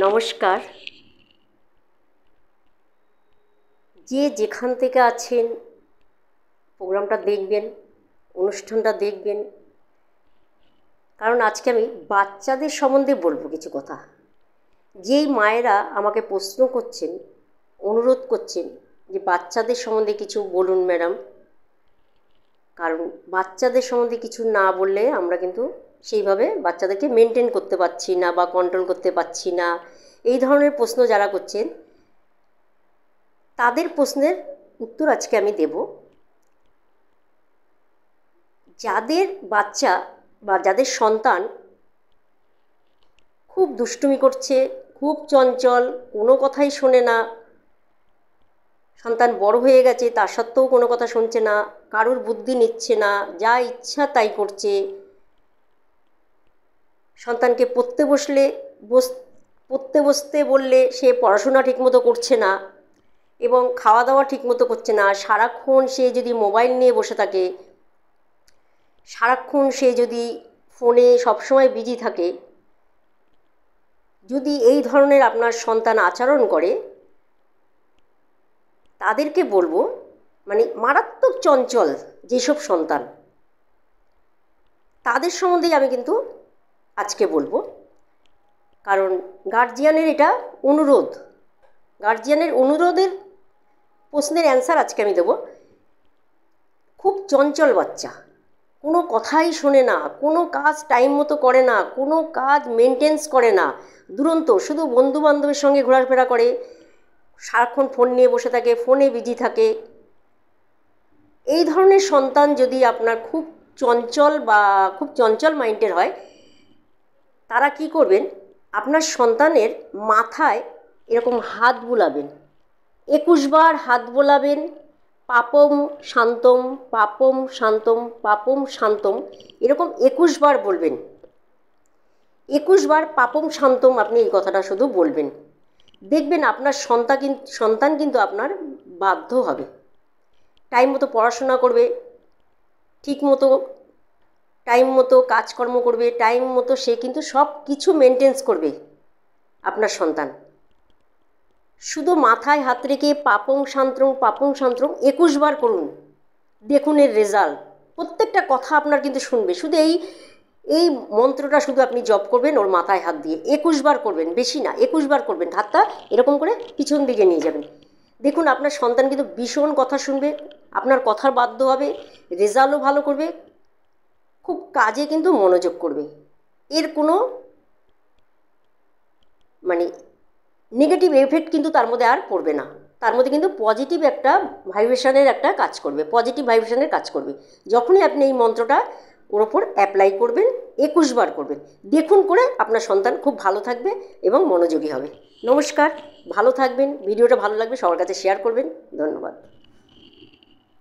নমস্কার। যে যেখান থেকে আছেন প্রোগ্রামটা দেখবেন, অনুষ্ঠানটা দেখবেন, কারণ আজকে আমি বাচ্চাদের সম্বন্ধে বলবো কিছু কথা। যেই মায়েরা আমাকে প্রশ্ন করছেন, অনুরোধ করছেন যে বাচ্চাদের সম্বন্ধে কিছু বলুন ম্যাডাম, কারণ বাচ্চাদের সম্বন্ধে কিছু না বললে আমরা কিন্তু সেইভাবে বাচ্চাদেরকে মেনটেন করতে পারছি না বা কন্ট্রোল করতে পারছি না। এই ধরনের প্রশ্ন যারা করছেন তাদের প্রশ্নের উত্তর আজকে আমি দেব। যাদের বাচ্চা বা যাদের সন্তান খুব দুষ্টুমি করছে, খুব চঞ্চল, কোনো কথাই শোনে না, সন্তান বড় হয়ে গেছে তা সত্ত্বেও কোনো কথা শুনছে না, কারুর বুদ্ধি নিচ্ছে না, যা ইচ্ছা তাই করছে, সন্তানকে পড়তে বসতে বললে সে পড়াশোনা ঠিকমতো করছে না এবং খাওয়া দাওয়া ঠিকমতো করছে না, সারাক্ষণ সে যদি মোবাইল নিয়ে বসে থাকে, সারাক্ষণ সে যদি ফোনে সবসময় বিজি থাকে, যদি এই ধরনের আপনার সন্তান আচরণ করে, তাদেরকে বলবো, মানে মারাত্মক চঞ্চল যেসব সন্তান, তাদের সম্বন্ধেই আমি কিন্তু আজকে বলবো। কারণ গার্জিয়ানের এটা অনুরোধ, গার্জিয়ানের অনুরোধের প্রশ্নের অ্যান্সার আজকে আমি দেবো। খুব চঞ্চল বাচ্চা, কোনো কথাই শোনে না, কোনো কাজ টাইম মতো করে না, কোনো কাজ মেনটেন্স করে না, দুরন্ত, শুধু বন্ধু বান্ধবের সঙ্গে ঘোরাফেরা করে, সারাক্ষণ ফোন নিয়ে বসে থাকে, ফোনে বিজি থাকে। এই ধরনের সন্তান যদি আপনার খুব চঞ্চল মাইন্ডের হয়, তারা কি করবেন, আপনার সন্তানের মাথায় এরকম হাত বুলাবেন, 21 বার হাত বোলাবেন, পাপম শান্তম, পাপম শান্তম, পাপম শান্তম, এরকম 21 বার বলবেন। 21 বার পাপম শান্তম আপনি এই কথাটা শুধু বলবেন, দেখবেন আপনার সন্তান কিন্তু আপনার বাধ্য হবে, টাইম মতো পড়াশোনা করবে, ঠিক মতো টাইম মতো কাজকর্ম করবে, টাইম মতো সে কিন্তু সব কিছু মেনটেন্স করবে আপনার সন্তান। শুধু মাথায় হাত রেখে পাপং শান্ত্রং 21 বার করুন, দেখুন এর রেজাল্ট। প্রত্যেকটা কথা আপনার কিন্তু শুনবে। শুধু এই মন্ত্রটা শুধু আপনি জপ করবেন ওর মাথায় হাত দিয়ে, 21 বার করবেন, বেশি না, 21 বার করবেন। হাতটা এরকম করে পিছন দিকে নিয়ে যাবেন, দেখুন আপনার সন্তান কিন্তু ভীষণ কথা শুনবে, আপনার কথার বাধ্য হবে, রেজাল্টও ভালো করবে, খুব কাজে কিন্তু মনোযোগ করবে। এর কোনো মানে নেগেটিভ এফেক্ট কিন্তু তার মধ্যে আর পড়বে না, তার মধ্যে কিন্তু পজিটিভ একটা ভাইব্রেশনের একটা কাজ করবে, পজিটিভ ভাইব্রেশনের কাজ করবে। যখনই আপনি এই মন্ত্রটা ওর ওপর অ্যাপ্লাই করবেন, 21 বার করবেন, দেখুন করে আপনার সন্তান খুব ভালো থাকবে এবং মনোযোগী হবে। নমস্কার, ভালো থাকবেন। ভিডিওটা ভালো লাগবে সবার কাছে শেয়ার করবেন। ধন্যবাদ।